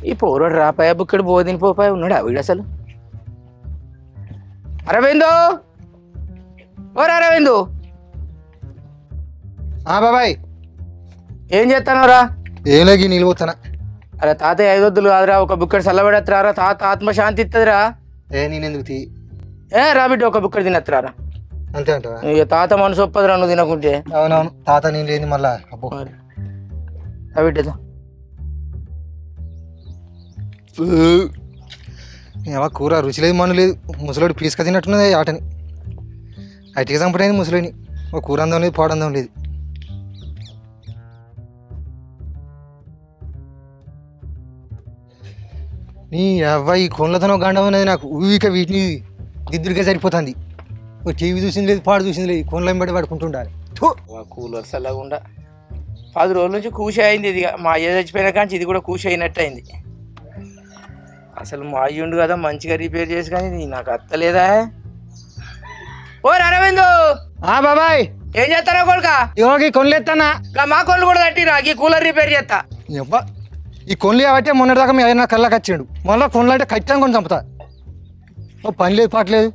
ఈ పోరాడు రాపాయ బుక్కడు బోధిని పోపాయ ఉన్నాడా వీడు అసలు? అరవిందో, ఓ అరవిందు. బాబాయ్ ఏం చేస్తానోరా? ఏం లేక నీళ్ళు పోతానా. అరే తాతయ్య 5 వద్దులు కాదురా, ఒక బుక్కడు చల్లబడెత్తరారా, తాత ఆత్మశాంతి ఇస్తుందిరా. నేనెందుకు తీ రా బిడ్డ, ఒక బుక్కడు తినెత్తరారా. అంతే అంటావా? ఇక తాత మనసు ఒప్పదురా నువ్వు తినకుంటే. అవునవును, తాత నేను లేని మళ్ళా అబ్బో బిడ్డ కూర రుచి లేదు, మను లేదు. ముసలోడు పీసుక తిన్నట్టున్నది ఆటని. అటికి చంపడైంది ముసలోని. ఒక కూర అందం లేదు, పాడందం లేదు. నీ అవ్వ ఈ కొండతనం గండం అనేది నాకు ఊరిక వీటిని దిద్దుడిగా సరిపోతుంది. టీవీ చూసింది లేదు, పాడు చూసింది లేదు, కొండలు వెంబడి పడుకుంటుండాలి. కూలర్ చల్లకుండా 10 రోజుల నుంచి కూష అయింది. ఇది మా అయ్య చచ్చిపోయిన కానీ ఇది కూడా కూష అయినట్టు అయింది. అసలు మా అయ్య ఉండు కదా మంచిగా రిపేర్ చేసి, కానీ నాకు అత్తలేదా? ఓ అరవిందు. బాబాయ్ ఏం చేస్తారా కొడుక? ఇవ్వకి కొనలేస్తానా? మా కొళ్ళు కూడా తట్టిరా, ఈ కూలర్ రిపేర్ చేస్తా. అబ్బా ఈ కొనలు కాబట్టి మొన్నటిదాకా మీ ఆయన కళ్ళకి వచ్చిండు. మళ్ళీ కొనలు అంటే ఖచ్చితంగా కొని చంపుతా. పని లేదు, పాటలేదు.